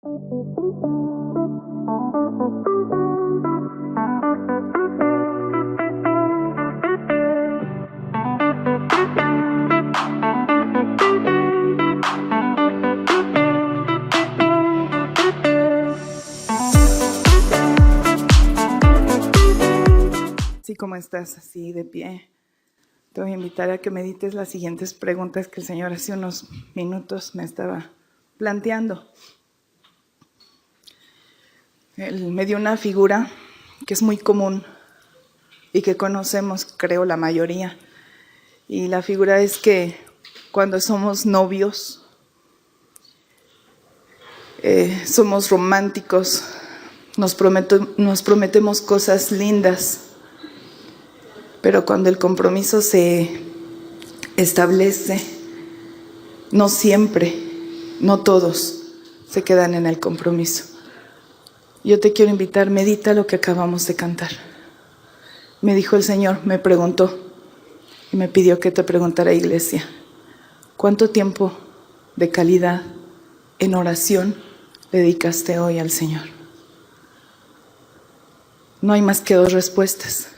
Así como estás, así de pie, te voy a invitar a que medites las siguientes preguntas que el Señor hace unos minutos me estaba planteando. Él me dio una figura que es muy común y que conocemos, creo, la mayoría. Y la figura es que cuando somos novios, somos románticos, nos prometemos cosas lindas. Pero cuando el compromiso se establece, no siempre, no todos se quedan en el compromiso. Yo te quiero invitar, medita lo que acabamos de cantar. Me dijo el Señor, me preguntó y me pidió que te preguntara, iglesia, ¿cuánto tiempo de calidad en oración le dedicaste hoy al Señor? No hay más que dos respuestas.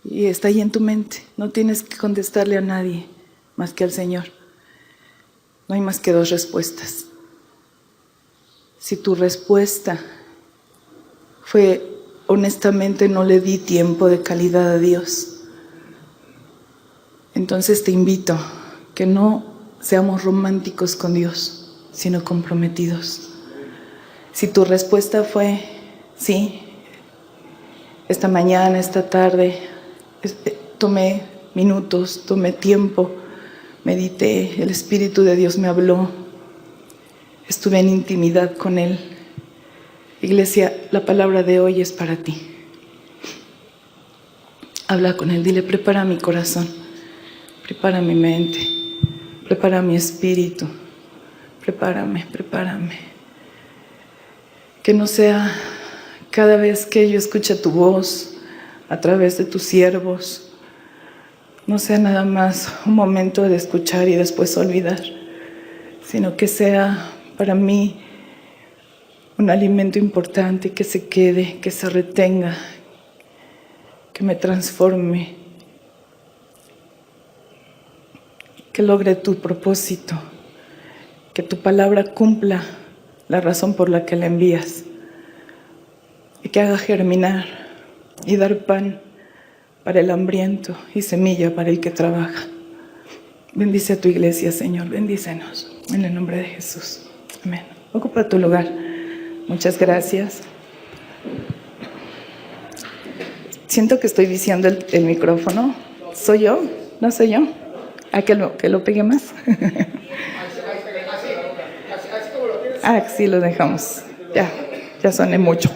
Y está ahí en tu mente. No tienes que contestarle a nadie más que al Señor. No hay más que dos respuestas. Si tu respuesta fue, honestamente, no le di tiempo de calidad a Dios, entonces te invito que no seamos románticos con Dios, sino comprometidos. Si tu respuesta fue, sí, esta mañana, esta tarde, tomé minutos, tomé tiempo, medité, el Espíritu de Dios me habló, estuve en intimidad con Él. Iglesia, la palabra de hoy es para ti. Habla con Él, dile, prepara mi corazón, prepara mi mente, prepara mi espíritu, prepárame. Que no sea cada vez que yo escuche tu voz a través de tus siervos, no sea nada más un momento de escuchar y después olvidar, sino que sea para mí un alimento importante, que se quede, que se retenga, que me transforme, que logre tu propósito, que tu palabra cumpla la razón por la que la envías y que haga germinar y dar pan para el hambriento y semilla para el que trabaja. Bendice a tu iglesia, Señor, bendícenos, en el nombre de Jesús. Amén. Ocupa tu lugar. Muchas gracias. Siento que estoy viciando el micrófono. ¿Soy yo? ¿No soy yo? ¿A que lo pegue más? Ah, sí, lo dejamos. Ya soné mucho.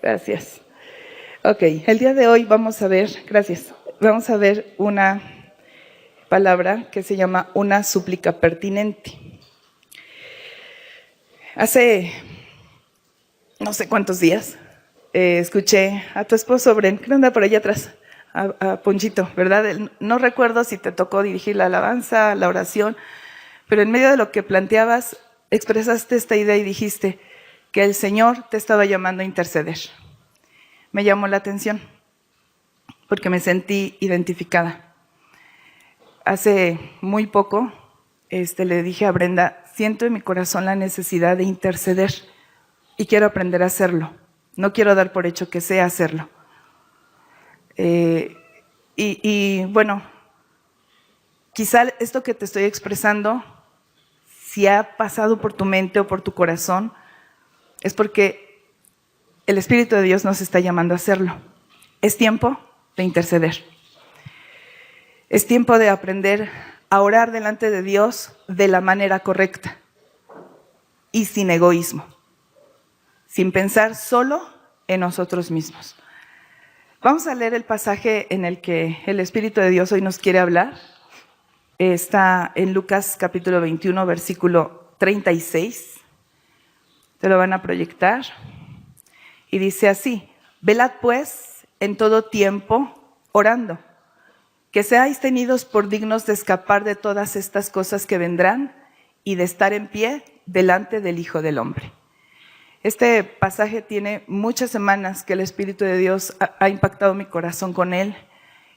Gracias. Ok, el día de hoy vamos a ver una palabra que se llama una súplica pertinente. Hace no sé cuántos días escuché a tu esposo, Bren, que anda por allá atrás, a Ponchito, ¿verdad? No recuerdo si te tocó dirigir la alabanza, la oración, pero en medio de lo que planteabas, expresaste esta idea y dijiste que el Señor te estaba llamando a interceder. Me llamó la atención porque me sentí identificada. Hace muy poco le dije a Brenda, siento en mi corazón la necesidad de interceder y quiero aprender a hacerlo. No quiero dar por hecho que sé hacerlo. Bueno, quizá esto que te estoy expresando, si ha pasado por tu mente o por tu corazón, es porque el Espíritu de Dios nos está llamando a hacerlo. Es tiempo de interceder. Es tiempo de aprender a orar delante de Dios de la manera correcta y sin egoísmo, sin pensar solo en nosotros mismos. Vamos a leer el pasaje en el que el Espíritu de Dios hoy nos quiere hablar. Está en Lucas capítulo 21, versículo 36. Te lo van a proyectar. Y dice así: velad pues en todo tiempo orando, que seáis tenidos por dignos de escapar de todas estas cosas que vendrán y de estar en pie delante del Hijo del Hombre. Este pasaje tiene muchas semanas que el Espíritu de Dios ha impactado mi corazón con él,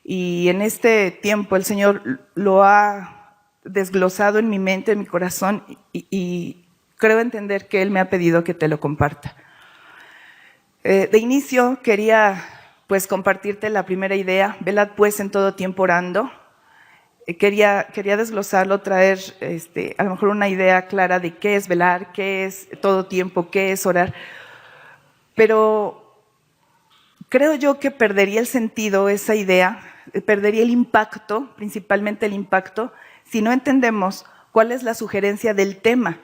y en este tiempo el Señor lo ha desglosado en mi mente, en mi corazón, y creo entender que Él me ha pedido que te lo comparta. De inicio quería pues compartirte la primera idea: velad pues en todo tiempo orando. Quería desglosarlo, traer a lo mejor una idea clara de qué es velar, qué es todo tiempo, qué es orar. Pero creo yo que perdería el sentido esa idea, perdería el impacto, principalmente el impacto, si no entendemos cuál es la sugerencia del tema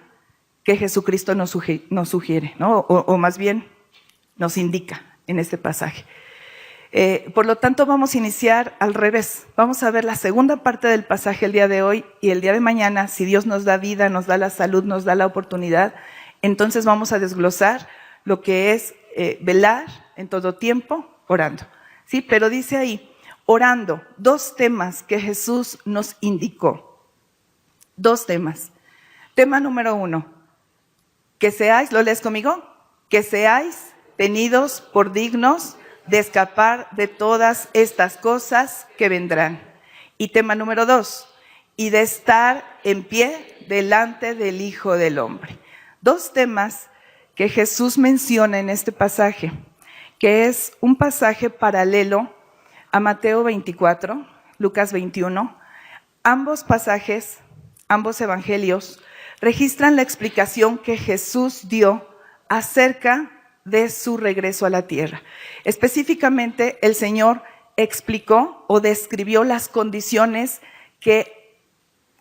que Jesucristo nos sugiere, ¿no? O más bien nos indica en este pasaje. Por lo tanto, vamos a iniciar al revés. Vamos a ver la segunda parte del pasaje el día de hoy, y el día de mañana, si Dios nos da vida, nos da la salud, nos da la oportunidad, entonces vamos a desglosar lo que es velar en todo tiempo orando. ¿Sí? Pero dice ahí, orando, dos temas que Jesús nos indicó. Dos temas. Tema número 1, que seáis, ¿lo lees conmigo? Que seáis tenidos por dignos de escapar de todas estas cosas que vendrán. Y tema número 2, y de estar en pie delante del Hijo del Hombre. Dos temas que Jesús menciona en este pasaje, que es un pasaje paralelo a Mateo 24, Lucas 21. Ambos pasajes, ambos evangelios, registran la explicación que Jesús dio acerca de su regreso a la tierra. Específicamente, el Señor explicó o describió las condiciones que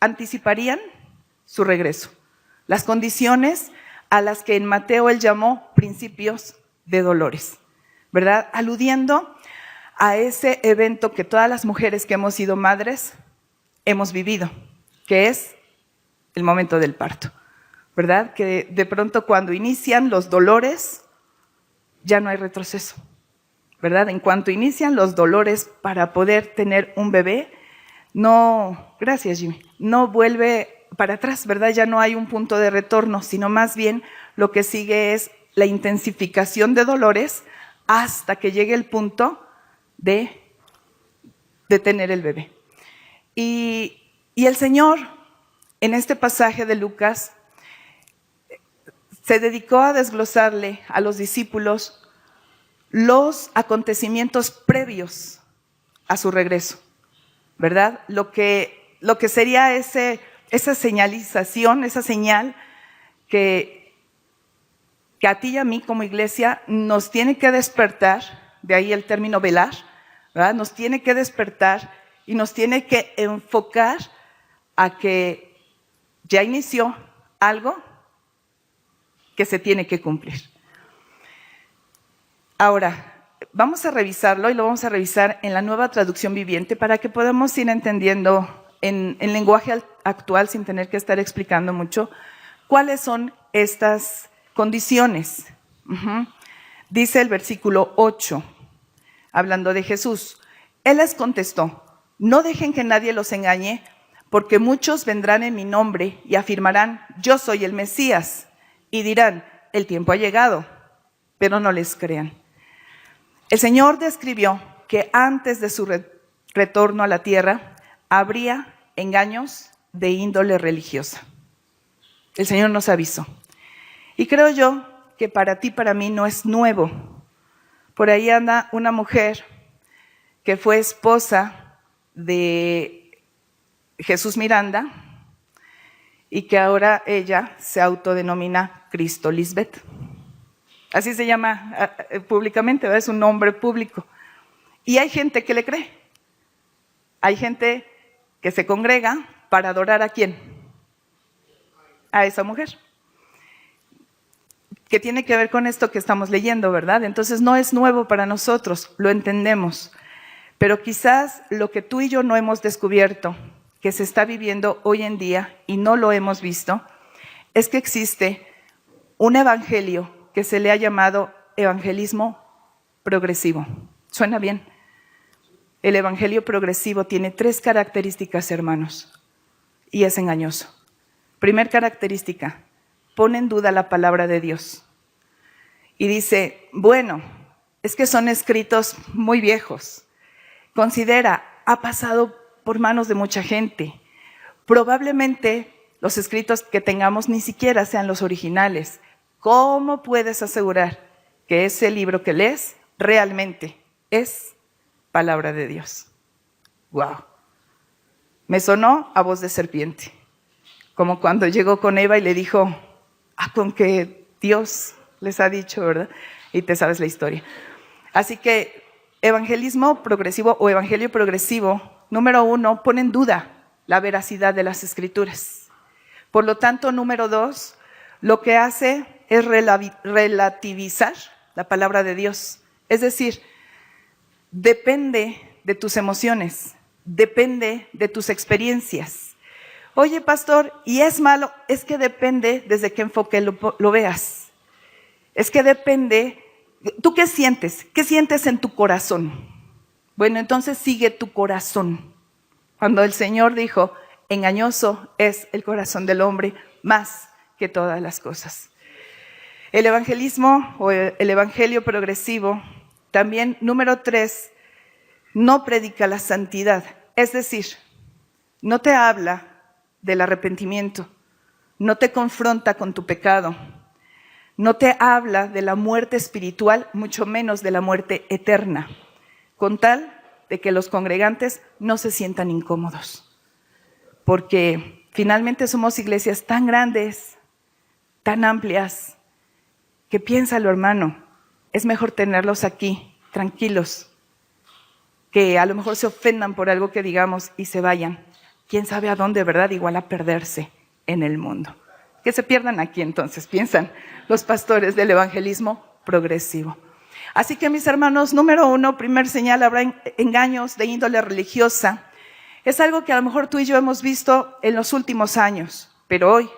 anticiparían su regreso. Las condiciones a las que en Mateo él llamó principios de dolores, ¿verdad? Aludiendo a ese evento que todas las mujeres que hemos sido madres hemos vivido, que es el momento del parto, ¿verdad? Que de pronto cuando inician los dolores, ya no hay retroceso, ¿verdad? En cuanto inician los dolores para poder tener un bebé, no, gracias Jimmy, no vuelve para atrás, ¿verdad? Ya no hay un punto de retorno, sino más bien lo que sigue es la intensificación de dolores hasta que llegue el punto de tener el bebé. Y el Señor, en este pasaje de Lucas, se dedicó a desglosarle a los discípulos los acontecimientos previos a su regreso, ¿verdad? Lo que sería esa señalización, esa señal que a ti y a mí como iglesia nos tiene que despertar, de ahí el término velar, ¿verdad? Nos tiene que despertar y nos tiene que enfocar a que ya inició algo que se tiene que cumplir. Ahora, vamos a revisarlo, y lo vamos a revisar en la Nueva Traducción Viviente para que podamos ir entendiendo en lenguaje actual, sin tener que estar explicando mucho, cuáles son estas condiciones. Dice el versículo 8, hablando de Jesús, Él les contestó: no dejen que nadie los engañe, porque muchos vendrán en mi nombre y afirmarán: yo soy el Mesías, y dirán: el tiempo ha llegado, pero no les crean. El Señor describió que antes de su retorno a la tierra habría engaños de índole religiosa. El Señor nos avisó. Y creo yo que para ti, para mí, no es nuevo. Por ahí anda una mujer que fue esposa de Jesús Miranda y que ahora ella se autodenomina Cristo Lisbeth. Así se llama públicamente, ¿verdad? Es un nombre público. Y hay gente que le cree. Hay gente que se congrega para adorar ¿a quién? A esa mujer. Que tiene que ver con esto que estamos leyendo, ¿verdad? Entonces no es nuevo para nosotros, lo entendemos. Pero quizás lo que tú y yo no hemos descubierto, que se está viviendo hoy en día y no lo hemos visto, es que existe un evangelio que se le ha llamado evangelismo progresivo. ¿Suena bien? El evangelio progresivo tiene 3 características, hermanos, y es engañoso. Primer característica: pone en duda la palabra de Dios. Y dice, bueno, es que son escritos muy viejos. Considera, ha pasado por manos de mucha gente. Probablemente los escritos que tengamos ni siquiera sean los originales. ¿Cómo puedes asegurar que ese libro que lees realmente es palabra de Dios? ¡Wow! Me sonó a voz de serpiente, como cuando llegó con Eva y le dijo, con que Dios les ha dicho, ¿verdad? Y te sabes la historia. Así que evangelismo progresivo o evangelio progresivo, número 1, pone en duda la veracidad de las escrituras. Por lo tanto, número 2, lo que hace es relativizar la palabra de Dios. Es decir, depende de tus emociones, depende de tus experiencias. Oye, pastor, ¿y es malo? Es que depende desde qué enfoque lo veas. Es que depende. ¿Tú qué sientes? ¿Qué sientes en tu corazón? Bueno, entonces sigue tu corazón. Cuando el Señor dijo, engañoso es el corazón del hombre más que todas las cosas. El evangelismo o el evangelio progresivo, también número 3, no predica la santidad. Es decir, no te habla del arrepentimiento, no te confronta con tu pecado, no te habla de la muerte espiritual, mucho menos de la muerte eterna, con tal de que los congregantes no se sientan incómodos. Porque finalmente somos iglesias tan grandes, tan amplias, que piénsalo, hermano, es mejor tenerlos aquí, tranquilos, que a lo mejor se ofendan por algo que digamos y se vayan. ¿Quién sabe a dónde, verdad? Igual a perderse en el mundo. Que se pierdan aquí entonces, piensan los pastores del evangelismo progresivo. Así que mis hermanos, número 1, primer señal, habrá engaños de índole religiosa. Es algo que a lo mejor tú y yo hemos visto en los últimos años, pero hoy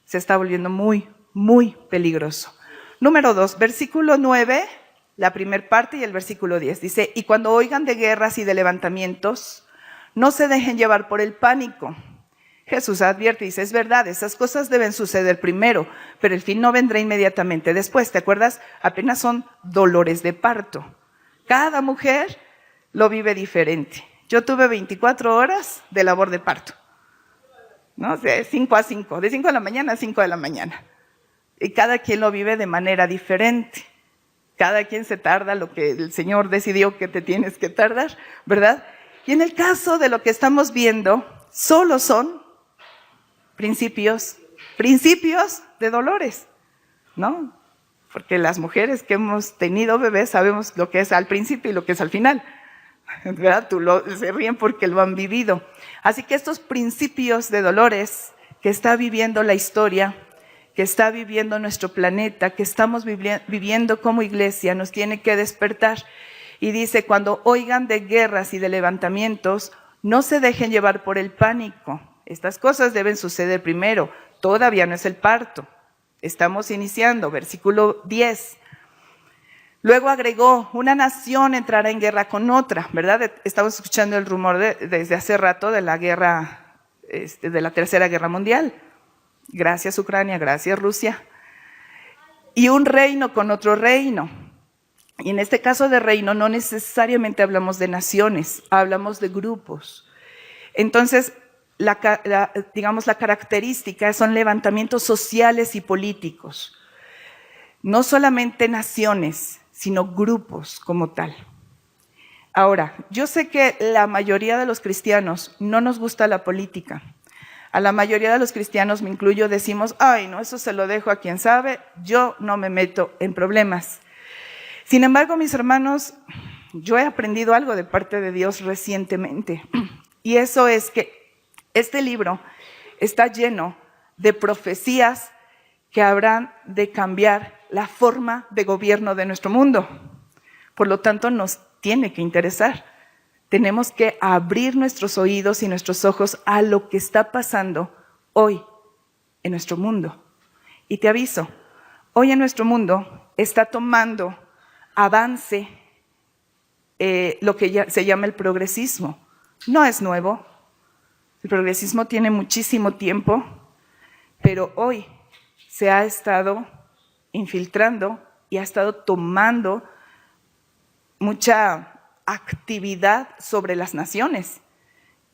se está volviendo muy, muy peligroso. Número 2, versículo 9, la primera parte y el versículo 10. Dice, y cuando oigan de guerras y de levantamientos, no se dejen llevar por el pánico. Jesús advierte y dice, es verdad, esas cosas deben suceder primero, pero el fin no vendrá inmediatamente después. ¿Te acuerdas? Apenas son dolores de parto. Cada mujer lo vive diferente. Yo tuve 24 horas de labor de parto, ¿no? De 5 a 5, de 5 de la mañana a 5 de la mañana. Y cada quien lo vive de manera diferente. Cada quien se tarda lo que el Señor decidió que te tienes que tardar, ¿verdad? Y en el caso de lo que estamos viendo, solo son principios de dolores, ¿no? Porque las mujeres que hemos tenido bebés sabemos lo que es al principio y lo que es al final, ¿verdad? Se ríen porque lo han vivido. Así que estos principios de dolores que está viviendo la historia, que está viviendo nuestro planeta, que estamos viviendo como iglesia, nos tiene que despertar. Y dice, cuando oigan de guerras y de levantamientos, no se dejen llevar por el pánico. Estas cosas deben suceder primero. Todavía no es el parto. Estamos iniciando, versículo 10. Luego agregó, una nación entrará en guerra con otra, ¿verdad? Estamos escuchando el rumor desde hace rato de la guerra, de la Tercera Guerra Mundial. Gracias Ucrania, gracias Rusia. Y un reino con otro reino. Y en este caso de reino no necesariamente hablamos de naciones, hablamos de grupos. Entonces, digamos la característica son levantamientos sociales y políticos. No solamente naciones, sino grupos como tal. Ahora, yo sé que la mayoría de los cristianos no nos gusta la política. A la mayoría de los cristianos, me incluyo, decimos, ay, no, eso se lo dejo a quien sabe, yo no me meto en problemas. Sin embargo, mis hermanos, yo he aprendido algo de parte de Dios recientemente, y eso es que este libro está lleno de profecías que habrán de cambiar la forma de gobierno de nuestro mundo. Por lo tanto, nos tiene que interesar. Tenemos que abrir nuestros oídos y nuestros ojos a lo que está pasando hoy en nuestro mundo. Y te aviso, hoy en nuestro mundo está tomando avance lo que se llama el progresismo. No es nuevo, el progresismo tiene muchísimo tiempo, pero hoy se ha estado infiltrando y ha estado tomando mucha actividad sobre las naciones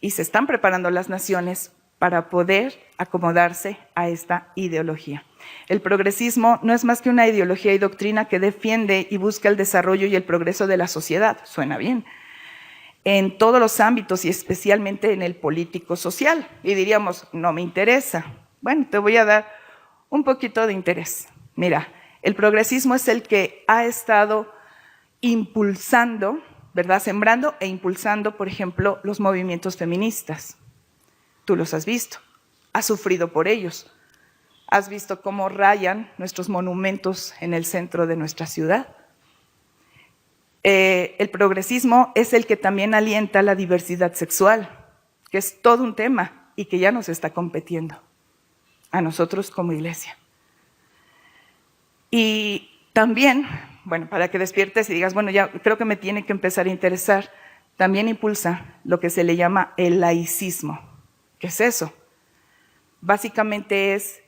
y se están preparando las naciones para poder acomodarse a esta ideología. El progresismo no es más que una ideología y doctrina que defiende y busca el desarrollo y el progreso de la sociedad, suena bien, en todos los ámbitos y especialmente en el político-social. Y diríamos, no me interesa. Bueno, te voy a dar un poquito de interés. Mira, el progresismo es el que ha estado impulsando, ¿verdad? Sembrando e impulsando, por ejemplo, los movimientos feministas. Tú los has visto, has sufrido por ellos. Has visto cómo rayan nuestros monumentos en el centro de nuestra ciudad. El progresismo es el que también alienta la diversidad sexual, que es todo un tema y que ya nos está competiendo a nosotros como iglesia. Y también, bueno, para que despiertes y digas, bueno, ya creo que me tiene que empezar a interesar, también impulsa lo que se le llama el laicismo. ¿Qué es eso? Básicamente es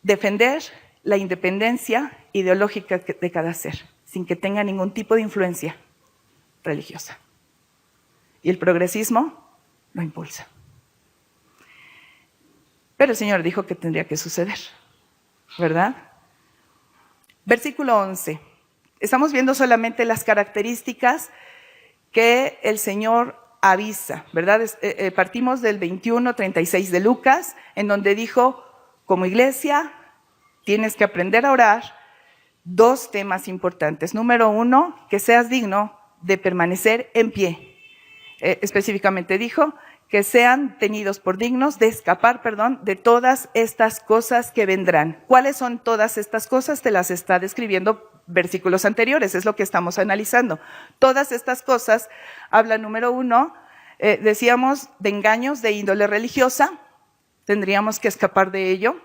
defender la independencia ideológica de cada ser, sin que tenga ningún tipo de influencia religiosa. Y el progresismo lo impulsa. Pero el Señor dijo que tendría que suceder, ¿verdad? Versículo 11. Estamos viendo solamente las características que el Señor avisa, ¿verdad? Partimos del 21:36 de Lucas, en donde dijo, como iglesia, tienes que aprender a orar. Dos temas importantes. Número 1, que seas digno de permanecer en pie. Específicamente dijo que sean tenidos por dignos de escapar, de todas estas cosas que vendrán. ¿Cuáles son todas estas cosas? Te las está describiendo versículos anteriores, es lo que estamos analizando. Todas estas cosas hablan, número 1, decíamos, de engaños de índole religiosa, tendríamos que escapar de ello.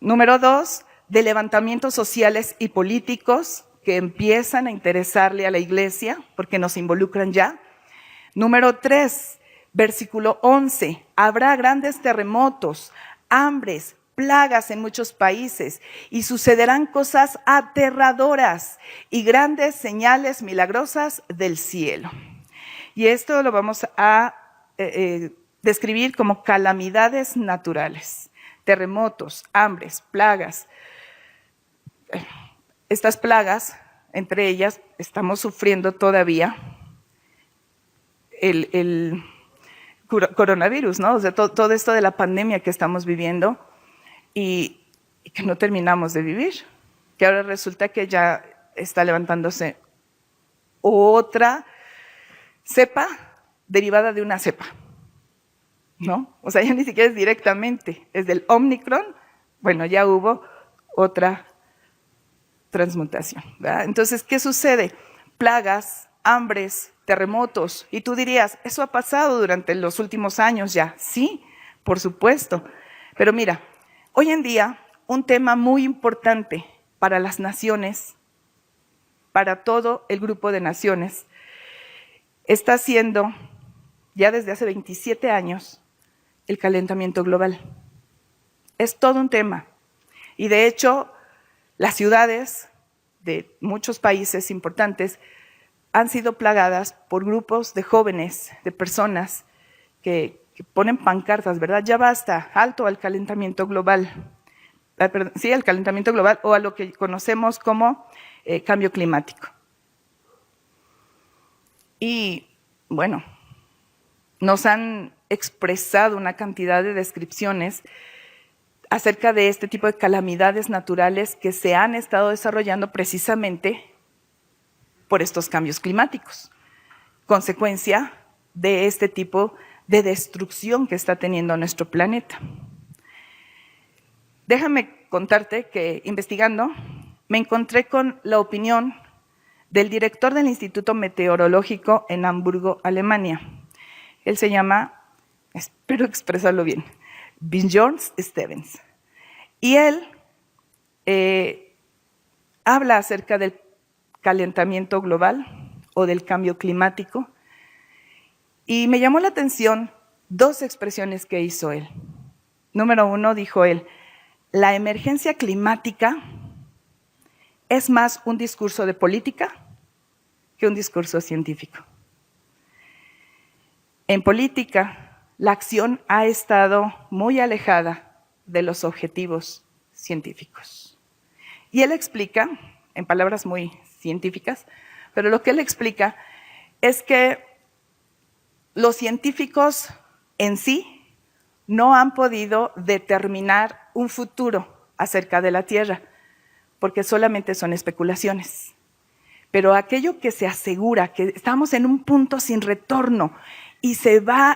Número 2, de levantamientos sociales y políticos que empiezan a interesarle a la iglesia porque nos involucran ya. Número 3, versículo 11, habrá grandes terremotos, hambres, plagas en muchos países y sucederán cosas aterradoras y grandes señales milagrosas del cielo. Y esto lo vamos a describir como calamidades naturales. Terremotos, hambres, plagas. Estas plagas, entre ellas, estamos sufriendo todavía el coronavirus, ¿no? O sea, todo esto de la pandemia que estamos viviendo y que no terminamos de vivir, que ahora resulta que ya está levantándose otra cepa derivada de una cepa, ¿no? O sea, ya ni siquiera es directamente, es del Omicron, bueno, ya hubo otra transmutación, ¿verdad? Entonces, ¿qué sucede? Plagas, hambres, terremotos, y tú dirías, ¿eso ha pasado durante los últimos años ya? Sí, por supuesto, pero mira, hoy en día un tema muy importante para las naciones, para todo el grupo de naciones, está siendo, ya desde hace 27 años, el calentamiento global. Es todo un tema. Y de hecho, las ciudades de muchos países importantes han sido plagadas por grupos de jóvenes, de personas que ponen pancartas, ¿verdad? Ya basta, alto al calentamiento global. Sí, al calentamiento global o a lo que conocemos como cambio climático. Y bueno, nos han expresado una cantidad de descripciones acerca de este tipo de calamidades naturales que se han estado desarrollando precisamente por estos cambios climáticos, consecuencia de este tipo de destrucción que está teniendo nuestro planeta. Déjame contarte que investigando me encontré con la opinión del director del Instituto Meteorológico en Hamburgo, Alemania. Él se llama, espero expresarlo bien, Björn Stevens. Y él habla acerca del calentamiento global o del cambio climático. Y me llamó la atención dos expresiones que hizo él. Número 1, dijo él, la emergencia climática es más un discurso de política que un discurso científico. En política, la acción ha estado muy alejada de los objetivos científicos. Y él explica, en palabras muy científicas, pero lo que él explica es que los científicos en sí no han podido determinar un futuro acerca de la Tierra, porque solamente son especulaciones. Pero aquello que se asegura que estamos en un punto sin retorno y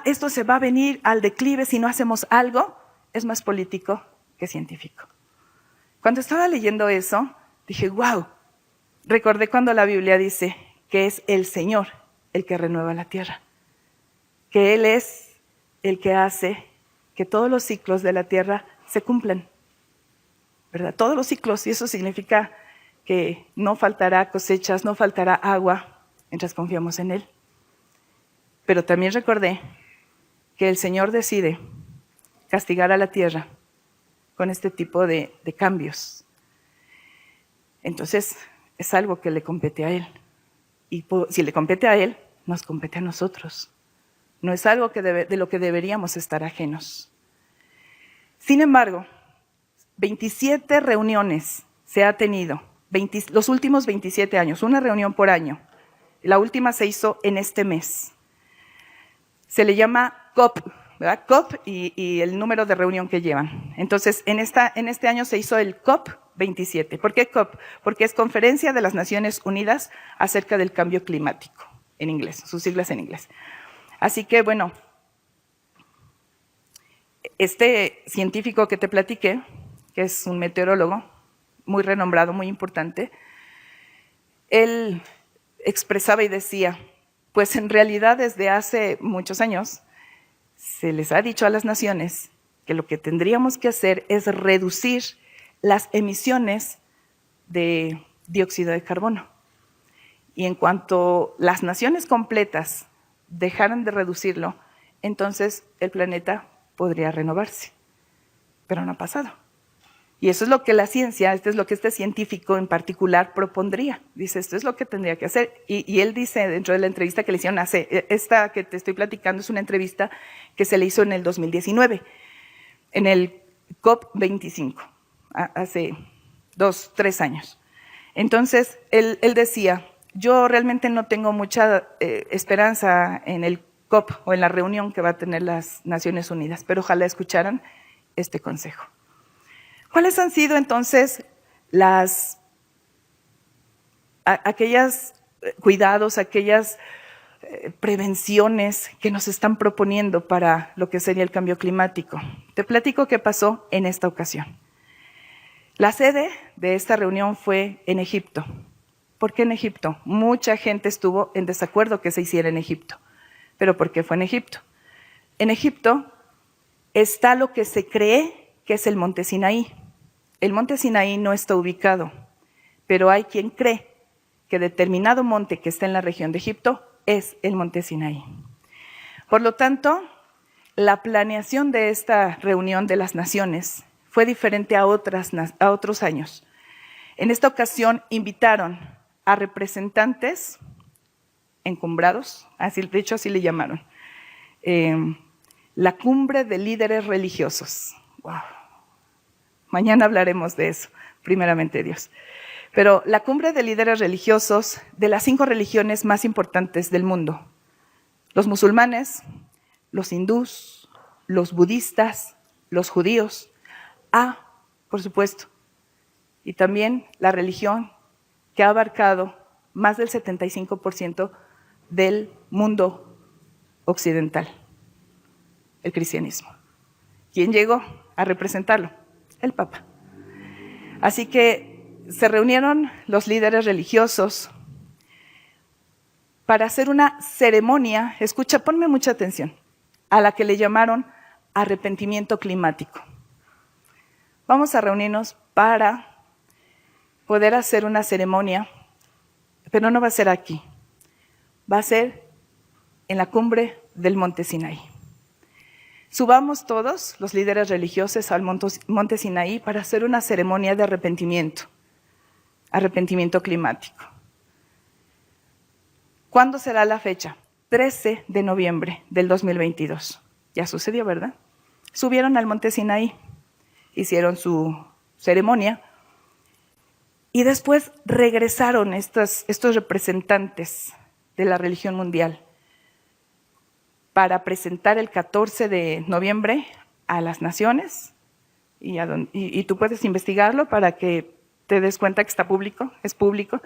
esto se va a venir al declive si no hacemos algo, es más político que científico. Cuando estaba leyendo eso, dije, wow, recordé cuando la Biblia dice que es el Señor el que renueva la tierra, que Él es el que hace que todos los ciclos de la tierra se cumplan, ¿verdad? Todos los ciclos, y eso significa que no faltará cosechas, no faltará agua mientras confiamos en Él. Pero también recordé que el Señor decide castigar a la tierra con este tipo de cambios. Entonces, es algo que le compete a Él. Y si le compete a Él, nos compete a nosotros. No es algo de lo que deberíamos estar ajenos. Sin embargo, 27 reuniones se ha tenido, los últimos 27 años, una reunión por año. La última se hizo en este mes. Se le llama COP, ¿verdad? COP y el número de reunión que llevan. Entonces, en este año se hizo el COP 27. ¿Por qué COP? Porque es Conferencia de las Naciones Unidas acerca del cambio climático, en inglés, sus siglas en inglés. Así que, bueno, este científico que te platiqué, que es un meteorólogo muy renombrado, muy importante, él expresaba y decía, pues en realidad desde hace muchos años se les ha dicho a las naciones que lo que tendríamos que hacer es reducir las emisiones de dióxido de carbono. Y en cuanto las naciones completas dejaran de reducirlo, entonces el planeta podría renovarse. Pero no ha pasado. Y eso es lo que la ciencia, esto es lo que este científico en particular propondría. Dice, esto es lo que tendría que hacer. Y él dice, dentro de la entrevista que le hicieron esta que te estoy platicando es una entrevista que se le hizo en el 2019, en el COP25, hace 3 años. Entonces, él decía, yo realmente no tengo mucha esperanza en el COP o en la reunión que va a tener las Naciones Unidas, pero ojalá escucharan este consejo. ¿Cuáles han sido entonces aquellos cuidados, aquellas prevenciones que nos están proponiendo para lo que sería el cambio climático? Te platico qué pasó en esta ocasión. La sede de esta reunión fue en Egipto. ¿Por qué en Egipto? Mucha gente estuvo en desacuerdo que se hiciera en Egipto. ¿Pero por qué fue en Egipto? En Egipto está lo que se cree que es el monte Sinaí. El monte Sinaí no está ubicado, pero hay quien cree que determinado monte que está en la región de Egipto es el monte Sinaí. Por lo tanto, la planeación de esta reunión de las naciones fue diferente a otros años. En esta ocasión invitaron a representantes encumbrados, de hecho así le llamaron, la cumbre de líderes religiosos. Wow. Mañana hablaremos de eso, primeramente Dios. Pero la cumbre de líderes religiosos de las 5 religiones más importantes del mundo. Los musulmanes, los hindús, los budistas, los judíos. Por supuesto, y también la religión que ha abarcado más del 75% del mundo occidental, el cristianismo. ¿Quién llegó a representarlo? El Papa. Así que se reunieron los líderes religiosos para hacer una ceremonia, escucha, ponme mucha atención, a la que le llamaron arrepentimiento climático. Vamos a reunirnos para poder hacer una ceremonia, pero no va a ser aquí, va a ser en la cumbre del monte Sinaí. Subamos todos, los líderes religiosos, al monte Sinaí para hacer una ceremonia de arrepentimiento arrepentimiento climático. ¿Cuándo será la fecha? 13 de noviembre del 2022. Ya sucedió, ¿verdad? Subieron al monte Sinaí, hicieron su ceremonia y después regresaron estos representantes de la religión mundial para presentar el 14 de noviembre a las naciones y tú puedes investigarlo para que te des cuenta que está público, es público,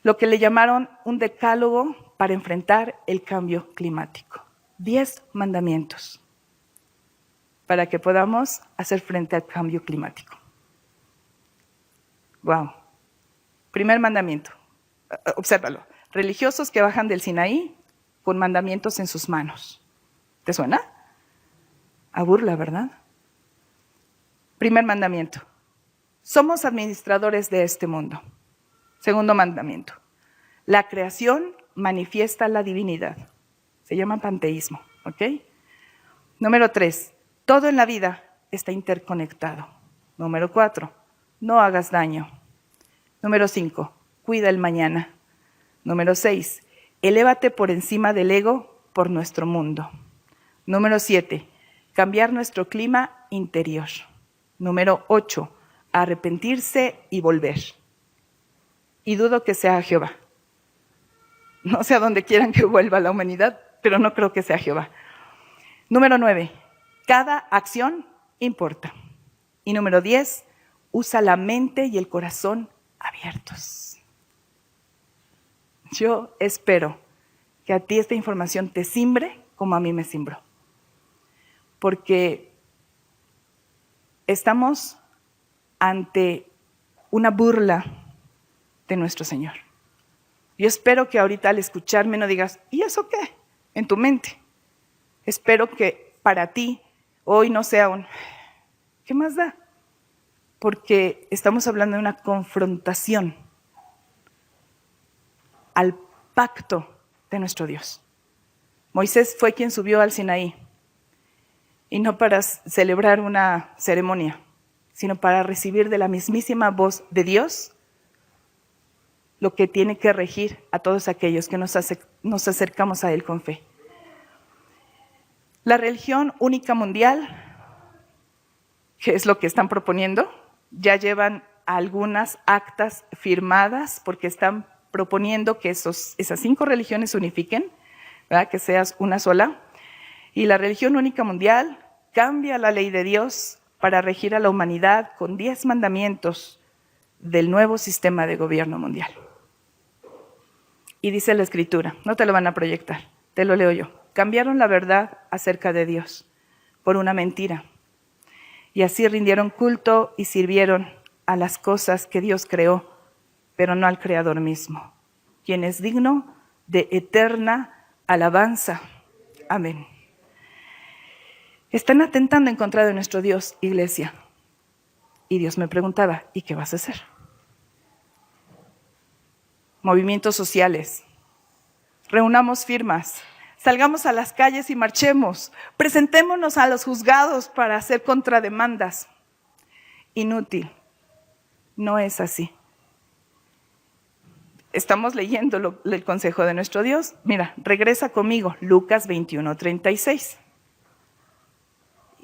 lo que le llamaron un decálogo para enfrentar el cambio climático. 10 mandamientos para que podamos hacer frente al cambio climático. Wow. Primer mandamiento, obsérvalo. Religiosos que bajan del Sinaí con mandamientos en sus manos. ¿Te suena? A burla, ¿verdad? Primer mandamiento. Somos administradores de este mundo. Segundo mandamiento. La creación manifiesta la divinidad. Se llama panteísmo, ¿ok? Número 3. Todo en la vida está interconectado. Número 4. No hagas daño. Número 5. Cuida el mañana. Número 6. Elévate por encima del ego por nuestro mundo. Número 7. Cambiar nuestro clima interior. Número 8. Arrepentirse y volver. Y dudo que sea Jehová. No sé a dónde quieran que vuelva la humanidad, pero no creo que sea Jehová. Número 9. Cada acción importa. Y número 10. Usa la mente y el corazón abiertos. Yo espero que a ti esta información te simbre como a mí me simbró. Porque estamos ante una burla de nuestro Señor. Yo espero que ahorita al escucharme no digas, ¿y eso qué? En tu mente. Espero que para ti hoy no sea un, ¿qué más da? Porque estamos hablando de una confrontación al pacto de nuestro Dios. Moisés fue quien subió al Sinaí, y no para celebrar una ceremonia, sino para recibir de la mismísima voz de Dios lo que tiene que regir a todos aquellos que nos acercamos a Él con fe. La religión única mundial, que es lo que están proponiendo, ya llevan algunas actas firmadas porque están proponiendo que esas 5 religiones se unifiquen, ¿verdad? Que seas una sola. Y la religión única mundial cambia la ley de Dios para regir a la humanidad con 10 mandamientos del nuevo sistema de gobierno mundial. Y dice la Escritura, no te lo van a proyectar, te lo leo yo. Cambiaron la verdad acerca de Dios por una mentira. Y así rindieron culto y sirvieron a las cosas que Dios creó, pero no al Creador mismo, quien es digno de eterna alabanza. Amén. Están atentando en contra de nuestro Dios, iglesia. Y Dios me preguntaba, ¿y qué vas a hacer? Movimientos sociales, reunamos firmas, salgamos a las calles y marchemos, presentémonos a los juzgados para hacer contrademandas. Inútil, no es así. Estamos leyendo el consejo de nuestro Dios. Mira, regresa conmigo, Lucas 21:36.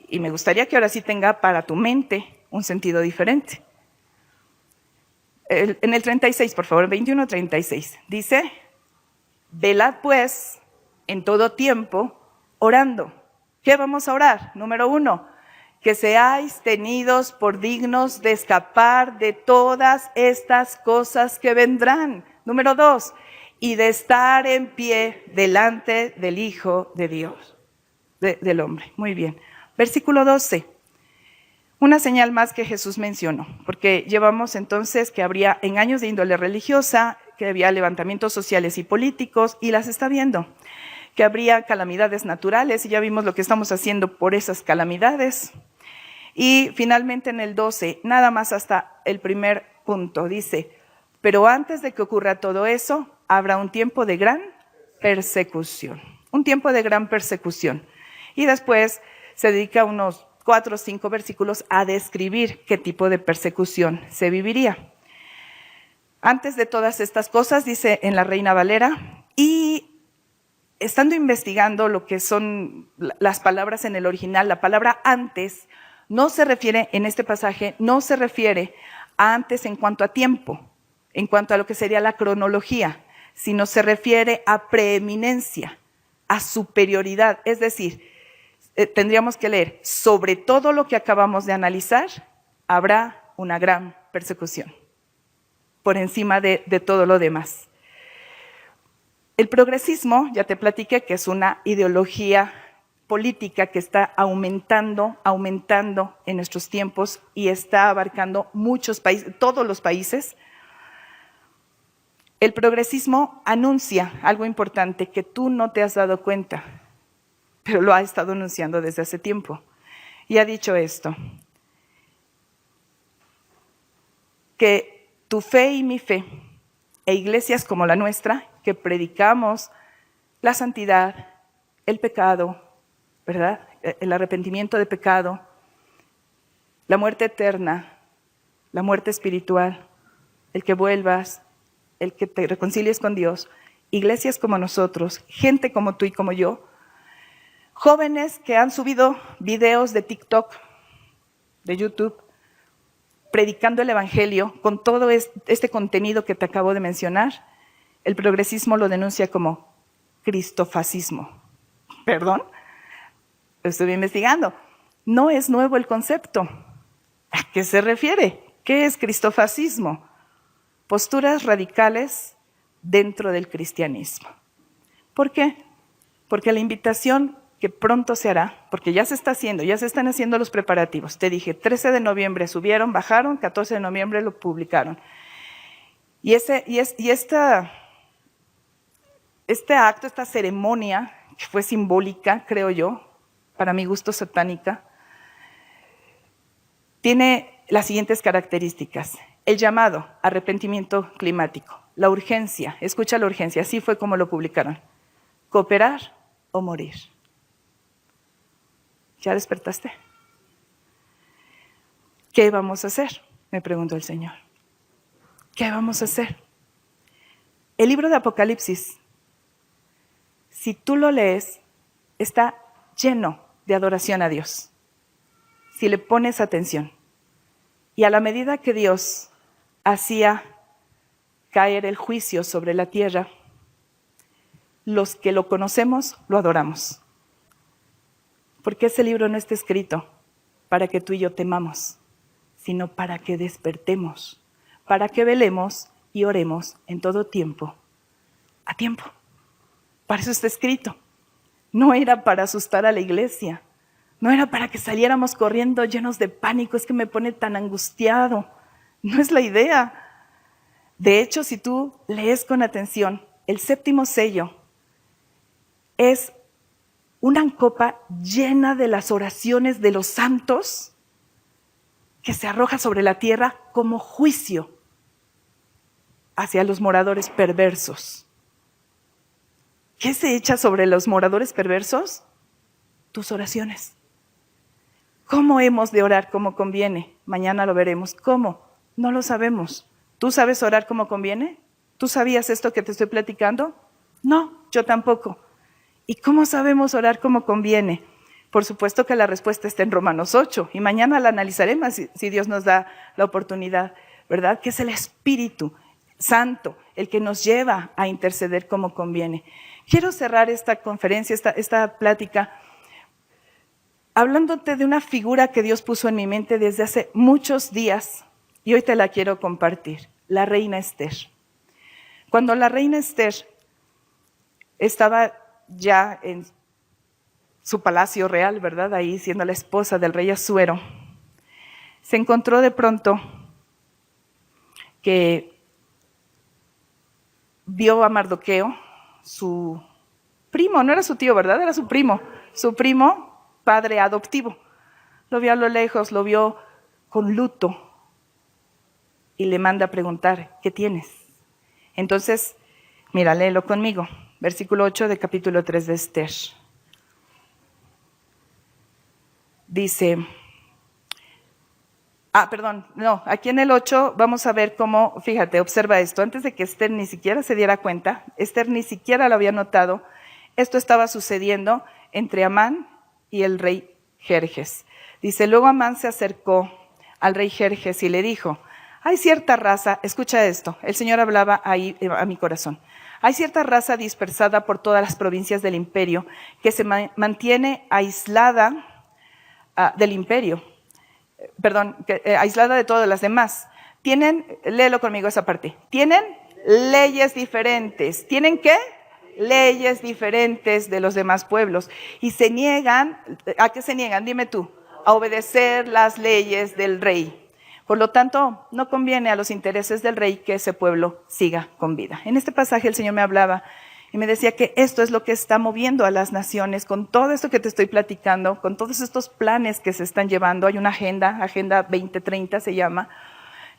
Y me gustaría que ahora sí tenga para tu mente un sentido diferente. En el 36, por favor, 21:36, dice, velad pues en todo tiempo orando. ¿Qué vamos a orar? Número 1, que seáis tenidos por dignos de escapar de todas estas cosas que vendrán. Número 2, y de estar en pie delante del Hijo de Dios, del hombre. Muy bien. Versículo 12. Una señal más que Jesús mencionó, porque llevamos entonces que habría engaños de índole religiosa, que había levantamientos sociales y políticos, y las está viendo, que habría calamidades naturales, y ya vimos lo que estamos haciendo por esas calamidades. Y finalmente en el 12, nada más hasta el primer punto, dice, pero antes de que ocurra todo eso, habrá un tiempo de gran persecución, un tiempo de gran persecución. Y después se dedica unos 4 o 5 versículos a describir qué tipo de persecución se viviría. Antes de todas estas cosas, dice en la Reina Valera, y estando investigando lo que son las palabras en el original, la palabra antes no se refiere, en este pasaje, no se refiere a antes en cuanto a tiempo, en cuanto a lo que sería la cronología, sino se refiere a preeminencia, a superioridad. Es decir, tendríamos que leer, sobre todo lo que acabamos de analizar, habrá una gran persecución, por encima de todo lo demás. El progresismo, ya te platiqué, que es una ideología política que está aumentando en nuestros tiempos y está abarcando muchos países, todos los países. El progresismo anuncia algo importante que tú no te has dado cuenta, pero lo ha estado anunciando desde hace tiempo. Y ha dicho esto, que tu fe y mi fe, e iglesias como la nuestra, que predicamos la santidad, el pecado, ¿verdad? El arrepentimiento de pecado, la muerte eterna, la muerte espiritual, el que vuelvas, el que te reconcilies con Dios, iglesias como nosotros, gente como tú y como yo, jóvenes que han subido videos de TikTok, de YouTube, predicando el evangelio con todo este contenido que te acabo de mencionar. El progresismo lo denuncia como cristofascismo. ¿Perdón? Lo estuve investigando. No es nuevo el concepto. ¿A qué se refiere? ¿Qué es cristofascismo? Posturas radicales dentro del cristianismo. ¿Por qué? Porque la invitación que pronto se hará, porque ya se está haciendo, ya se están haciendo los preparativos. Te dije, 13 de noviembre subieron, bajaron, 14 de noviembre lo publicaron. Y este acto, esta ceremonia, que fue simbólica, creo yo, para mi gusto satánica, tiene las siguientes características. El llamado, arrepentimiento climático. La urgencia, escucha la urgencia, así fue como lo publicaron. Cooperar o morir. ¿Ya despertaste? ¿Qué vamos a hacer? Me preguntó el Señor. ¿Qué vamos a hacer? El libro de Apocalipsis, si tú lo lees, está lleno de adoración a Dios. Si le pones atención. Y a la medida que Dios hacía caer el juicio sobre la tierra, los que lo conocemos, lo adoramos. Porque ese libro no está escrito para que tú y yo temamos, sino para que despertemos, para que velemos y oremos en todo tiempo, a tiempo. Para eso está escrito. No era para asustar a la iglesia, no era para que saliéramos corriendo llenos de pánico, es que me pone tan angustiado. No es la idea. De hecho, si tú lees con atención, el séptimo sello es una copa llena de las oraciones de los santos que se arroja sobre la tierra como juicio hacia los moradores perversos. ¿Qué se echa sobre los moradores perversos? Tus oraciones. ¿Cómo hemos de orar como conviene? Mañana lo veremos. ¿Cómo? No lo sabemos. ¿Tú sabes orar como conviene? ¿Tú sabías esto que te estoy platicando? No, yo tampoco. ¿Y cómo sabemos orar como conviene? Por supuesto que la respuesta está en Romanos 8 y mañana la analizaremos si Dios nos da la oportunidad, ¿verdad? Que es el Espíritu Santo el que nos lleva a interceder como conviene. Quiero cerrar esta conferencia, esta plática, hablándote de una figura que Dios puso en mi mente desde hace muchos días y hoy te la quiero compartir, la reina Esther. Cuando la reina Esther estaba ya en su palacio real, ¿verdad? Ahí siendo la esposa del rey Asuero, se encontró de pronto que vio a Mardoqueo, su primo, no era su tío, ¿verdad? Era su primo, padre adoptivo. Lo vio a lo lejos, lo vio con luto y le manda a preguntar, ¿qué tienes? Entonces, mira, léelo conmigo, versículo 8 de capítulo 3 de Esther. Dice, Perdón, no, aquí en el 8 vamos a ver cómo, fíjate, observa esto, antes de que Esther ni siquiera se diera cuenta, Esther ni siquiera lo había notado, esto estaba sucediendo entre Amán y el rey Jerjes. Dice, luego Amán se acercó al rey Jerjes y le dijo, hay cierta raza, escucha esto, el Señor hablaba ahí a mi corazón, hay cierta raza dispersada por todas las provincias del imperio que se mantiene aislada del imperio. Aislada de todas las demás. Léelo conmigo esa parte. Tienen leyes diferentes. ¿Tienen qué? Leyes diferentes de los demás pueblos. Y se niegan, ¿a qué se niegan? Dime tú. A obedecer las leyes del rey. Por lo tanto, no conviene a los intereses del rey que ese pueblo siga con vida. En este pasaje el Señor me hablaba y me decía que esto es lo que está moviendo a las naciones, con todo esto que te estoy platicando, con todos estos planes que se están llevando. Hay una Agenda 2030 se llama,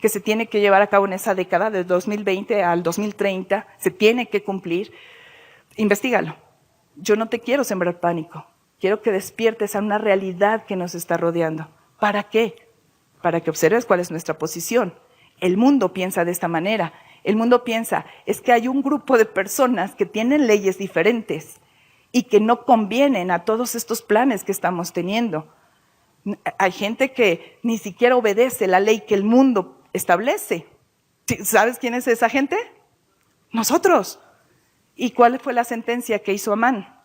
que se tiene que llevar a cabo en esa década, del 2020 al 2030, se tiene que cumplir. Investígalo. Yo no te quiero sembrar pánico, quiero que despiertes a una realidad que nos está rodeando. ¿Para qué? Para que observes cuál es nuestra posición. El mundo piensa de esta manera. El mundo piensa, es que hay un grupo de personas que tienen leyes diferentes y que no convienen a todos estos planes que estamos teniendo. Hay gente que ni siquiera obedece la ley que el mundo establece. ¿Sabes quién es esa gente? Nosotros. ¿Y cuál fue la sentencia que hizo Amán?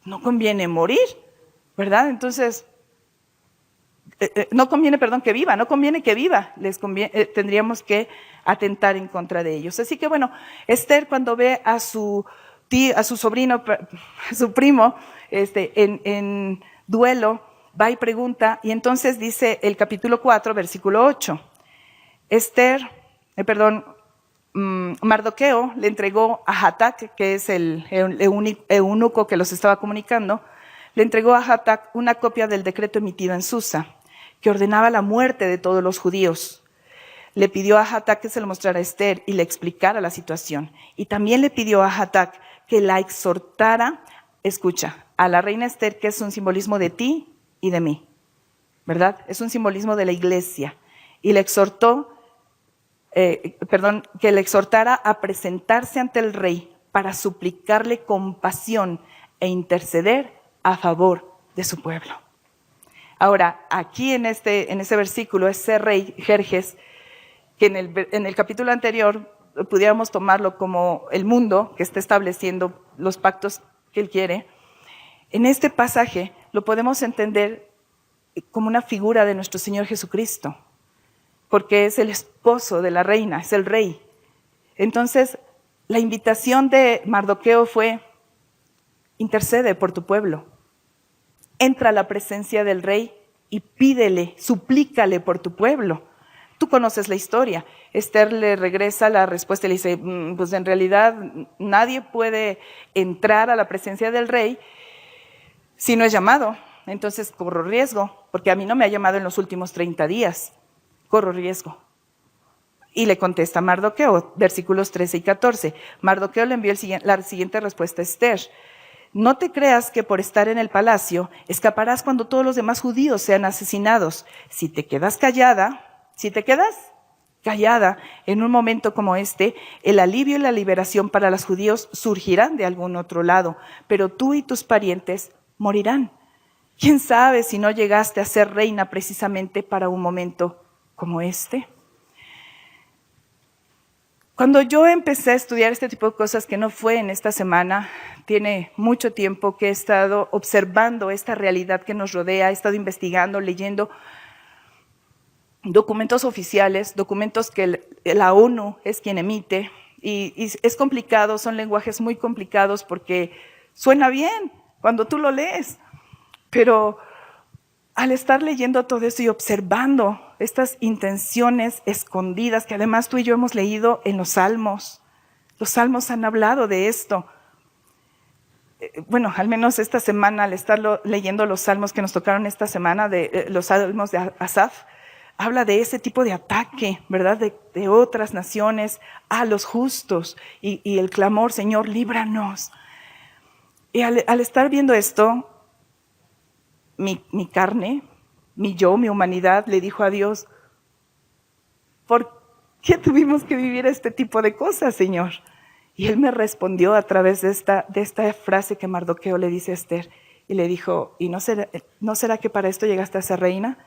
No conviene morir, ¿verdad? Entonces, no conviene que viva, tendríamos que atentar en contra de ellos. Así que bueno, Esther cuando ve a su sobrino, a su primo, en duelo, va y pregunta, y entonces dice el capítulo 4, versículo 8, Mardoqueo le entregó a Hatac, que es el eunuco que los estaba comunicando, le entregó a Hatac una copia del decreto emitido en Susa, que ordenaba la muerte de todos los judíos. Le pidió a Hatac que se lo mostrara a Esther y le explicara la situación. Y también le pidió a Hatac que la exhortara, escucha, a la reina Esther, que es un simbolismo de ti y de mí, ¿verdad? Es un simbolismo de la iglesia. Y le exhortó, que le exhortara a presentarse ante el rey para suplicarle compasión e interceder a favor de su pueblo. Ahora, aquí en ese versículo, ese rey Jerjes, que en el capítulo anterior pudiéramos tomarlo como el mundo que está estableciendo los pactos que él quiere, en este pasaje lo podemos entender como una figura de nuestro Señor Jesucristo, porque es el esposo de la reina, es el rey. Entonces, la invitación de Mardoqueo fue, intercede por tu pueblo. Entra a la presencia del rey y pídele, suplícale por tu pueblo. Tú conoces la historia. Esther le regresa la respuesta y le dice, pues en realidad nadie puede entrar a la presencia del rey si no es llamado. Entonces corro riesgo, porque a mí no me ha llamado en los últimos 30 días. Corro riesgo. Y le contesta Mardoqueo, versículos 13 y 14. Mardoqueo le envió la siguiente respuesta a Esther. No te creas que por estar en el palacio escaparás cuando todos los demás judíos sean asesinados. Si te quedas callada en un momento como este, el alivio y la liberación para los judíos surgirán de algún otro lado, pero tú y tus parientes morirán. ¿Quién sabe si no llegaste a ser reina precisamente para un momento como este? Cuando yo empecé a estudiar este tipo de cosas, que no fue en esta semana, tiene mucho tiempo que he estado observando esta realidad que nos rodea, he estado investigando, leyendo documentos oficiales, documentos que la ONU es quien emite, y es complicado, son lenguajes muy complicados porque suena bien cuando tú lo lees, pero al estar leyendo todo esto y observando estas intenciones escondidas que además tú y yo hemos leído en los Salmos han hablado de esto. Bueno, al menos esta semana, al estar leyendo los Salmos que nos tocaron esta semana, los Salmos de Asaf, habla de ese tipo de ataque, ¿verdad? De otras naciones a los justos y el clamor, Señor, líbranos. Y al estar viendo esto, mi carne mi yo, mi humanidad, le dijo a Dios, ¿por qué tuvimos que vivir este tipo de cosas, Señor? Y Él me respondió a través de esta frase que Mardoqueo le dice a Esther. Y le dijo, ¿y no será que para esto llegaste a ser reina?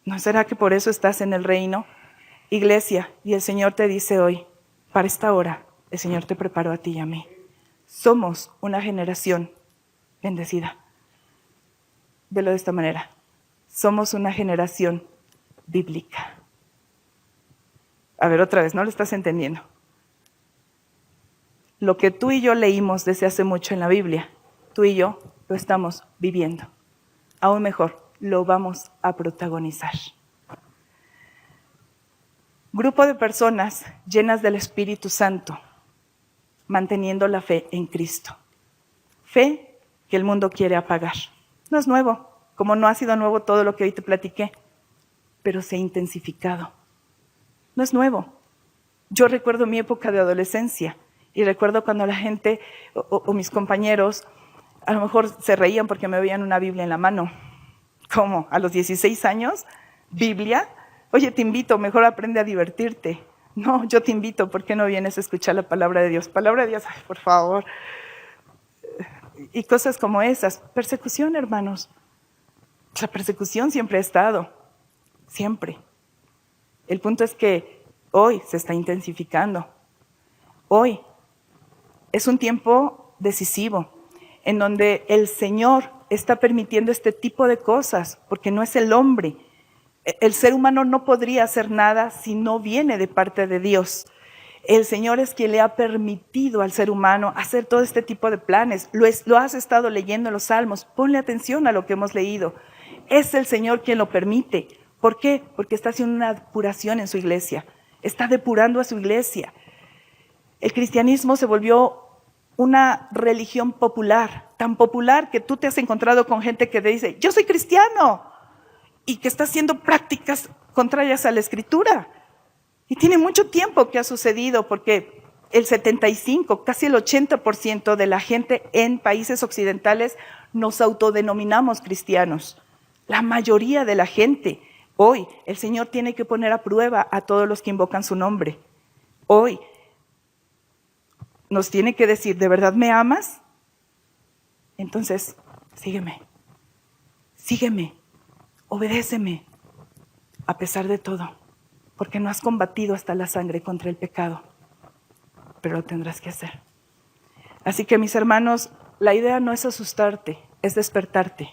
¿No será que por eso estás en el reino? Iglesia, y el Señor te dice hoy, para esta hora, el Señor te preparó a ti y a mí. Somos una generación bendecida. Velo de esta manera. Somos una generación bíblica. A ver, otra vez, ¿no lo estás entendiendo? Lo que tú y yo leímos desde hace mucho en la Biblia, tú y yo lo estamos viviendo. Aún mejor, lo vamos a protagonizar. Grupo de personas llenas del Espíritu Santo, manteniendo la fe en Cristo. Fe que el mundo quiere apagar. No es nuevo, como no ha sido nuevo todo lo que hoy te platiqué, pero se ha intensificado. No es nuevo. Yo recuerdo mi época de adolescencia y recuerdo cuando la gente o mis compañeros a lo mejor se reían porque me veían una Biblia en la mano. ¿Cómo? ¿A los 16 años? ¿Biblia? Oye, te invito, mejor aprende a divertirte. No, yo te invito, ¿por qué no vienes a escuchar la palabra de Dios? Palabra de Dios, ay, por favor. Y cosas como esas. Persecución, hermanos. La persecución siempre ha estado. Siempre. El punto es que hoy se está intensificando. Hoy es un tiempo decisivo en donde el Señor está permitiendo este tipo de cosas, porque no es el hombre. El ser humano no podría hacer nada si no viene de parte de Dios. El Señor es quien le ha permitido al ser humano hacer todo este tipo de planes. Lo has estado leyendo en los Salmos. Ponle atención a lo que hemos leído. Es el Señor quien lo permite. ¿Por qué? Porque está haciendo una depuración en su iglesia. Está depurando a su iglesia. El cristianismo se volvió una religión popular, tan popular que tú te has encontrado con gente que te dice, yo soy cristiano, y que está haciendo prácticas contrarias a la Escritura. Y tiene mucho tiempo que ha sucedido, porque el 75, casi el 80% de la gente en países occidentales nos autodenominamos cristianos. La mayoría de la gente. Hoy el Señor tiene que poner a prueba a todos los que invocan su nombre. Hoy nos tiene que decir, ¿de verdad me amas? Entonces, sígueme, obedéceme, a pesar de todo, porque no has combatido hasta la sangre contra el pecado, pero lo tendrás que hacer. Así que, mis hermanos, la idea no es asustarte, es despertarte.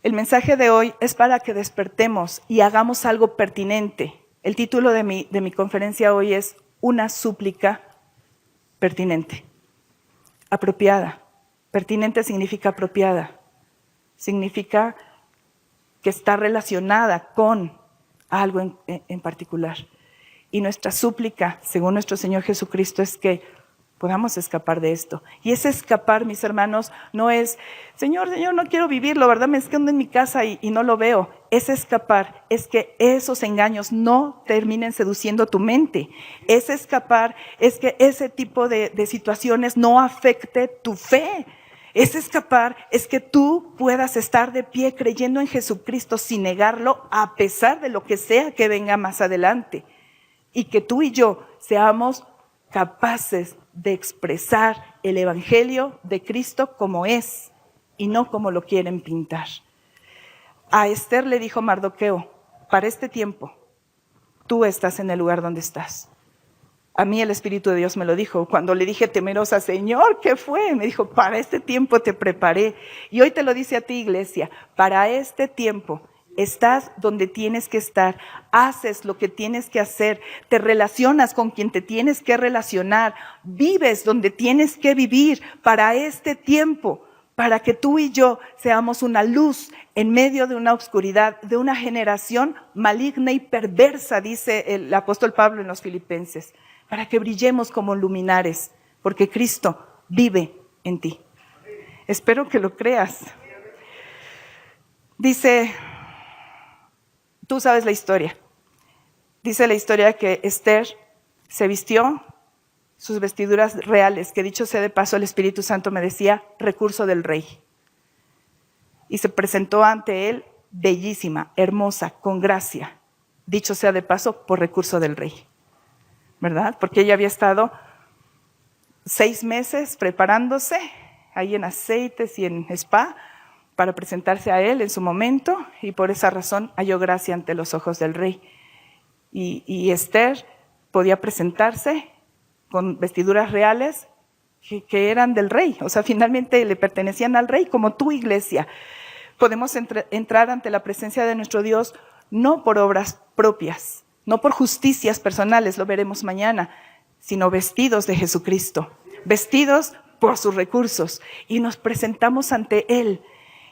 El mensaje de hoy es para que despertemos y hagamos algo pertinente. El título de mi conferencia hoy es Una súplica pertinente, apropiada. Pertinente significa apropiada, significa que está relacionada con algo en particular. Y nuestra súplica, según nuestro Señor Jesucristo, es que podamos escapar de esto. Y ese escapar, mis hermanos, no es, Señor, no quiero vivirlo, ¿verdad? Me escondo en mi casa y no lo veo. Ese escapar es que esos engaños no terminen seduciendo tu mente. Ese escapar es que ese tipo de situaciones no afecte tu fe. Ese escapar es que tú puedas estar de pie creyendo en Jesucristo sin negarlo, a pesar de lo que sea que venga más adelante. Y que tú y yo seamos capaces de expresar el Evangelio de Cristo como es y no como lo quieren pintar. A Esther le dijo Mardoqueo, para este tiempo, tú estás en el lugar donde estás. A mí el Espíritu de Dios me lo dijo. Cuando le dije temerosa, Señor, ¿qué fue? Me dijo, para este tiempo te preparé. Y hoy te lo dice a ti, iglesia, para este tiempo estás donde tienes que estar, haces lo que tienes que hacer, te relacionas con quien te tienes que relacionar, vives donde tienes que vivir para este tiempo, para que tú y yo seamos una luz en medio de una oscuridad, de una generación maligna y perversa, dice el apóstol Pablo en los Filipenses, para que brillemos como luminares, porque Cristo vive en ti. Espero que lo creas. Dice, tú sabes la historia. Dice la historia que Esther se vistió sus vestiduras reales, que dicho sea de paso, el Espíritu Santo me decía, recurso del rey. Y se presentó ante él bellísima, hermosa, con gracia. Dicho sea de paso, por recurso del rey, ¿verdad? Porque ella había estado 6 meses preparándose ahí en aceites y en spa para presentarse a él en su momento, y por esa razón halló gracia ante los ojos del rey. Y Esther podía presentarse con vestiduras reales que eran del rey, o sea, finalmente le pertenecían al rey, como tu iglesia. Podemos entrar ante la presencia de nuestro Dios no por obras propias, no por justicias personales, lo veremos mañana, sino vestidos de Jesucristo, vestidos por sus recursos, y nos presentamos ante Él.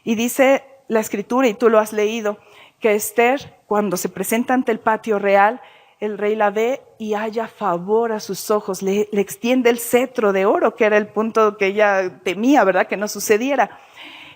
Y dice la Escritura, y tú lo has leído, que Esther, cuando se presenta ante el patio real, el rey la ve y halla favor a sus ojos, le extiende el cetro de oro, que era el punto que ella temía, ¿verdad?, que no sucediera.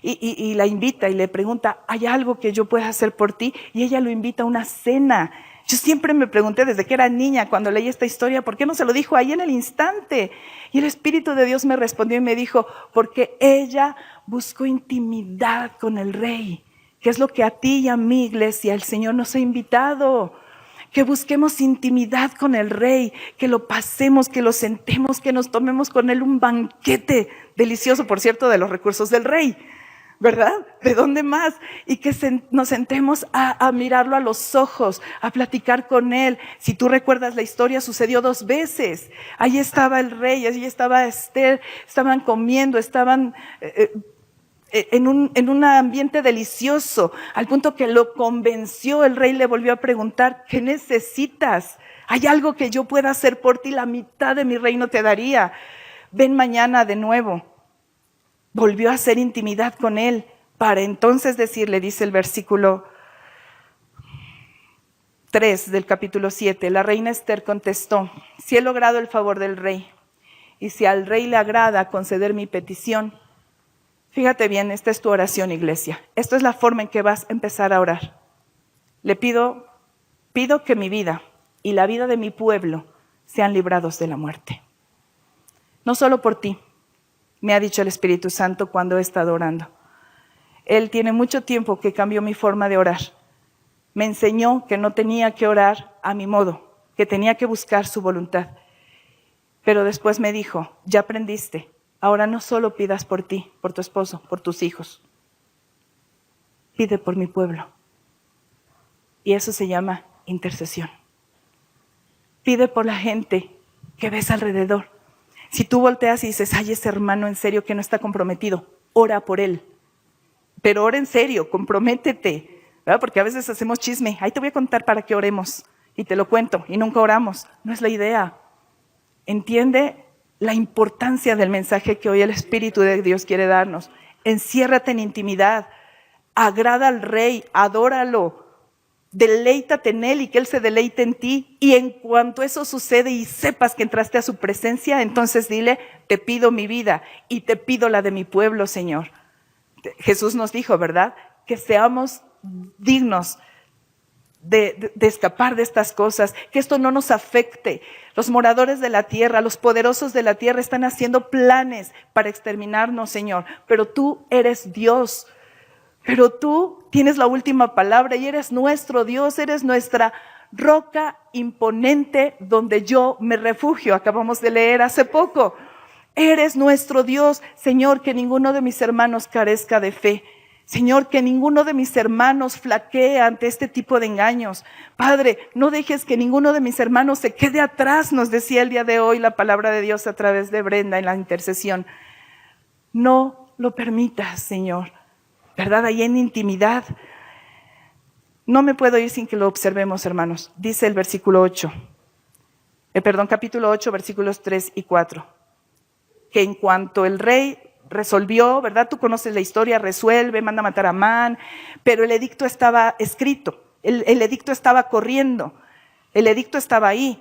Y la invita y le pregunta, ¿hay algo que yo pueda hacer por ti? Y ella lo invita a una cena. Yo siempre me pregunté desde que era niña, cuando leí esta historia, ¿por qué no se lo dijo ahí en el instante? Y el Espíritu de Dios me respondió y me dijo, porque ella buscó intimidad con el rey, que es lo que a ti y a mi iglesia el Señor nos ha invitado. Que busquemos intimidad con el rey, que lo pasemos, que lo sentemos, que nos tomemos con él un banquete delicioso, por cierto, de los recursos del rey, ¿verdad? ¿De dónde más? Y que nos sentemos a mirarlo a los ojos, a platicar con él. Si tú recuerdas la historia, sucedió 2 veces. Ahí estaba el rey, allí estaba Esther, estaban comiendo, estaban en un ambiente delicioso, al punto que lo convenció. El rey le volvió a preguntar, ¿qué necesitas? ¿Hay algo que yo pueda hacer por ti? La mitad de mi reino te daría. Ven mañana de nuevo. Volvió a hacer intimidad con él, para entonces decirle, dice el versículo 3 del capítulo 7, la reina Esther contestó, si he logrado el favor del rey, y si al rey le agrada conceder mi petición. Fíjate bien, esta es tu oración, iglesia. Esta es la forma en que vas a empezar a orar. Le pido que mi vida y la vida de mi pueblo sean librados de la muerte. No solo por ti, me ha dicho el Espíritu Santo cuando he estado orando. Él tiene mucho tiempo que cambió mi forma de orar. Me enseñó que no tenía que orar a mi modo, que tenía que buscar su voluntad. Pero después me dijo, ya aprendiste. Ahora no solo pidas por ti, por tu esposo, por tus hijos. Pide por mi pueblo. Y eso se llama intercesión. Pide por la gente que ves alrededor. Si tú volteas y dices, ay, ese hermano en serio que no está comprometido, ora por él. Pero ora en serio, comprométete, ¿verdad? Porque a veces hacemos chisme. Ahí te voy a contar para que oremos. Y te lo cuento, y nunca oramos. No es la idea. Entiende la importancia del mensaje que hoy el Espíritu de Dios quiere darnos. Enciérrate en intimidad, agrada al Rey, adóralo, deleítate en Él y que Él se deleite en ti. Y en cuanto eso sucede y sepas que entraste a su presencia, entonces dile, te pido mi vida y te pido la de mi pueblo, Señor. Jesús nos dijo, ¿verdad?, que seamos dignos de escapar de estas cosas, que esto no nos afecte. Los moradores de la tierra, los poderosos de la tierra están haciendo planes para exterminarnos, Señor, pero tú eres Dios, pero tú tienes la última palabra y eres nuestro Dios, eres nuestra roca imponente donde yo me refugio. Acabamos de leer hace poco. Eres nuestro Dios, Señor, que ninguno de mis hermanos carezca de fe. Señor, que ninguno de mis hermanos flaquee ante este tipo de engaños. Padre, no dejes que ninguno de mis hermanos se quede atrás, nos decía el día de hoy la palabra de Dios a través de Brenda en la intercesión. No lo permitas, Señor, ¿verdad? Ahí en intimidad. No me puedo ir sin que lo observemos, hermanos. Dice el versículo 8, capítulo 8, versículos 3 y 4, que en cuanto el rey resolvió, ¿verdad? Tú conoces la historia, resuelve, manda a matar a Amán, pero el edicto estaba escrito, el edicto estaba corriendo, el edicto estaba ahí.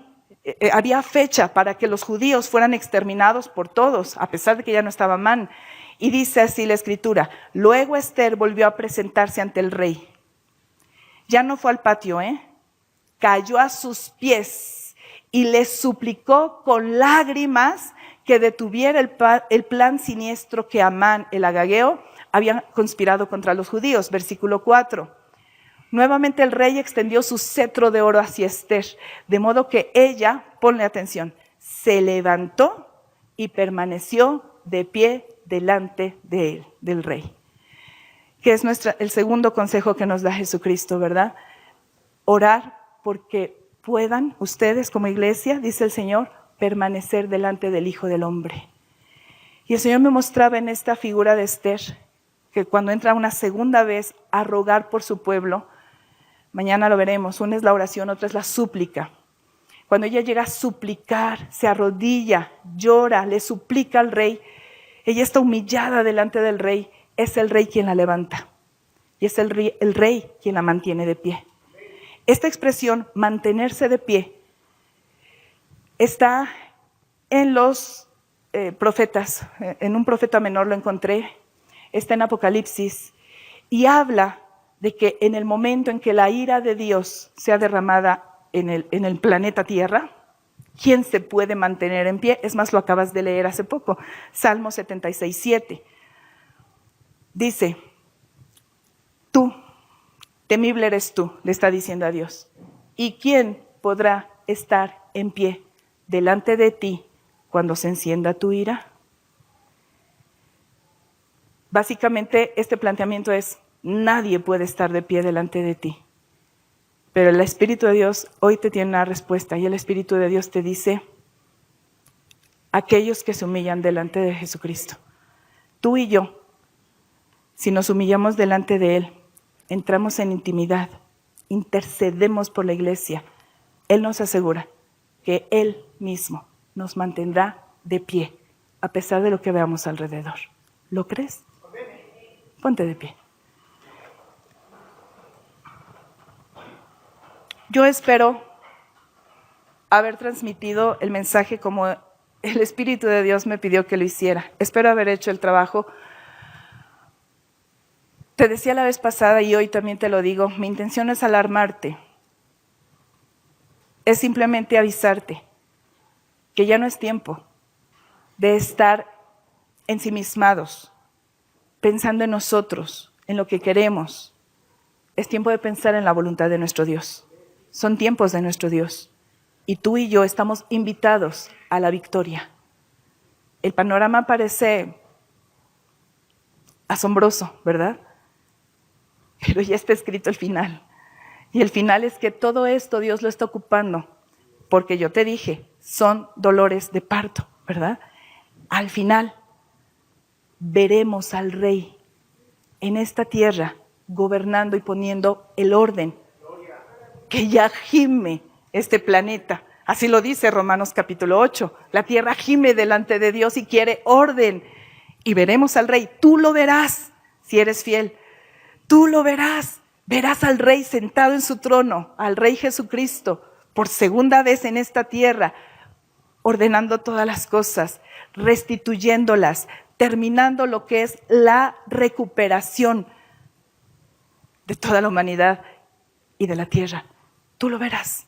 Había fecha para que los judíos fueran exterminados por todos, a pesar de que ya no estaba Amán. Y dice así la Escritura, luego Esther volvió a presentarse ante el rey. Ya no fue al patio, cayó a sus pies y le suplicó con lágrimas que detuviera el plan siniestro que Amán, el agageo, había conspirado contra los judíos. Versículo 4. Nuevamente el rey extendió su cetro de oro hacia Ester, de modo que ella, ponle atención, se levantó y permaneció de pie delante de él, del rey. Que es el segundo consejo que nos da Jesucristo, ¿verdad? Orar porque puedan ustedes como iglesia, dice el Señor, permanecer delante del Hijo del Hombre. Y el Señor me mostraba en esta figura de Ester, que cuando entra una segunda vez a rogar por su pueblo, mañana lo veremos, una es la oración, otra es la súplica. Cuando ella llega a suplicar, se arrodilla, llora, le suplica al rey, ella está humillada delante del rey, es el rey quien la levanta y es el rey quien la mantiene de pie. Esta expresión, mantenerse de pie, está en los profetas, en un profeta menor lo encontré, está en Apocalipsis y habla de que en el momento en que la ira de Dios sea derramada en el planeta Tierra, ¿quién se puede mantener en pie? Es más, lo acabas de leer hace poco, Salmo 76:7. Dice, tú, temible eres tú, le está diciendo a Dios. ¿Y quién podrá estar en pie delante de ti cuando se encienda tu ira? Básicamente, este planteamiento es, nadie puede estar de pie delante de ti. Pero el Espíritu de Dios hoy te tiene una respuesta y el Espíritu de Dios te dice, aquellos que se humillan delante de Jesucristo. Tú y yo, si nos humillamos delante de Él, entramos en intimidad, intercedemos por la iglesia. Él nos asegura que Él mismo nos mantendrá de pie, a pesar de lo que veamos alrededor. ¿Lo crees? Ponte de pie. Yo espero haber transmitido el mensaje como el Espíritu de Dios me pidió que lo hiciera. Espero haber hecho el trabajo. Te decía la vez pasada y hoy también te lo digo, mi intención no es alarmarte. Es simplemente avisarte que ya no es tiempo de estar ensimismados, pensando en nosotros, en lo que queremos. Es tiempo de pensar en la voluntad de nuestro Dios. Son tiempos de nuestro Dios. Y tú y yo estamos invitados a la victoria. El panorama parece asombroso, ¿verdad? Pero ya está escrito el final. Y el final es que todo esto Dios lo está ocupando. Porque yo te dije, son dolores de parto, ¿verdad? Al final veremos al Rey en esta tierra gobernando y poniendo el orden que ya gime este planeta. Así lo dice Romanos capítulo 8. La tierra gime delante de Dios y quiere orden. Y veremos al Rey. Tú lo verás si eres fiel. Tú lo verás. Verás al Rey sentado en su trono, al Rey Jesucristo, por segunda vez en esta tierra, ordenando todas las cosas, restituyéndolas, terminando lo que es la recuperación de toda la humanidad y de la tierra. Tú lo verás,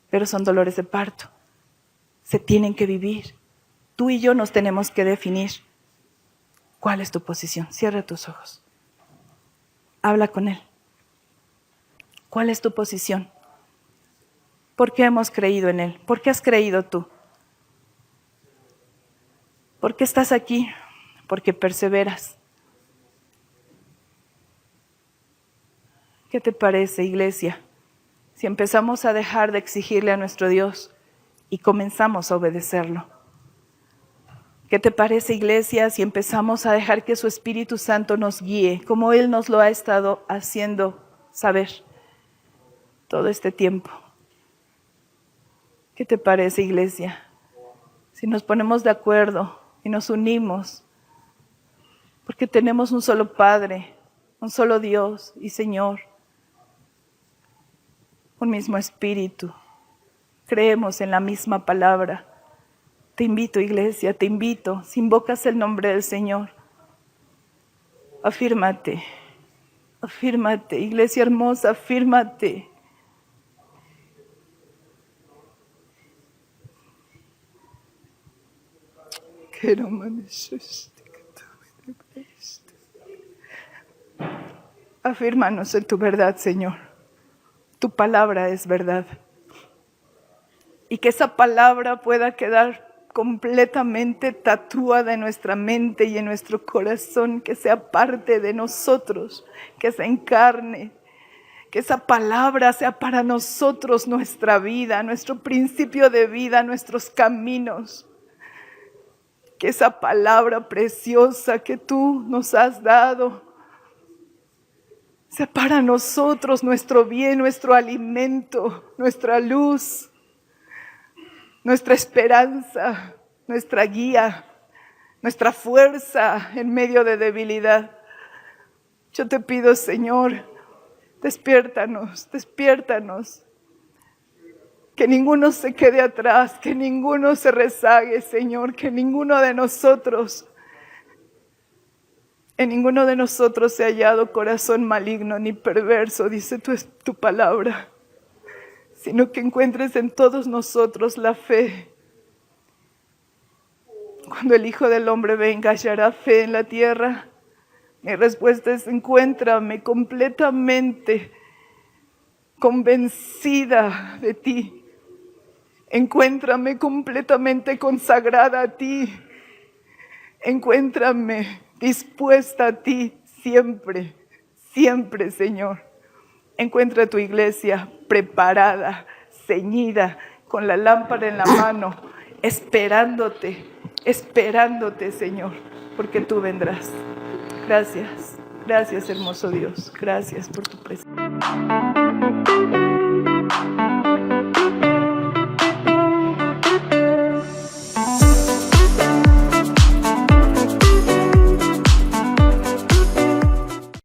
pero son dolores de parto. Se tienen que vivir. Tú y yo nos tenemos que definir. ¿Cuál es tu posición? Cierra tus ojos. Habla con Él. ¿Cuál es tu posición? ¿Por qué hemos creído en Él? ¿Por qué has creído tú? ¿Por qué estás aquí? Porque perseveras. ¿Qué te parece, iglesia? Si empezamos a dejar de exigirle a nuestro Dios y comenzamos a obedecerlo. ¿Qué te parece, iglesia, si empezamos a dejar que su Espíritu Santo nos guíe, como Él nos lo ha estado haciendo saber todo este tiempo? ¿Qué te parece, iglesia? Si nos ponemos de acuerdo y nos unimos, porque tenemos un solo Padre, un solo Dios y Señor, un mismo Espíritu, creemos en la misma palabra. Te invito, iglesia, te invito, si invocas el nombre del Señor, afírmate, iglesia hermosa, afírmate. Afírmanos en tu verdad, Señor. Tu palabra es verdad. Y que esa palabra pueda quedar completamente tatuada en nuestra mente y en nuestro corazón, que sea parte de nosotros, que se encarne, que esa palabra sea para nosotros nuestra vida, nuestro principio de vida, nuestros caminos. Que esa palabra preciosa que tú nos has dado sea para nosotros nuestro bien, nuestro alimento, nuestra luz, nuestra esperanza, nuestra guía, nuestra fuerza en medio de debilidad. Yo te pido, Señor, despiértanos, despiértanos. Que ninguno se quede atrás, que ninguno se rezague, Señor, que ninguno de nosotros, en ninguno de nosotros se ha hallado corazón maligno ni perverso, dice tu palabra, sino que encuentres en todos nosotros la fe. Cuando el Hijo del Hombre venga, hallará fe en la tierra. Mi respuesta es: encuéntrame completamente convencida de ti. Encuéntrame completamente consagrada a ti. Encuéntrame dispuesta a ti siempre, siempre, Señor. Encuentra tu iglesia preparada, ceñida, con la lámpara en la mano, esperándote, Señor, porque tú vendrás. Gracias, gracias, hermoso Dios. Gracias por tu presencia.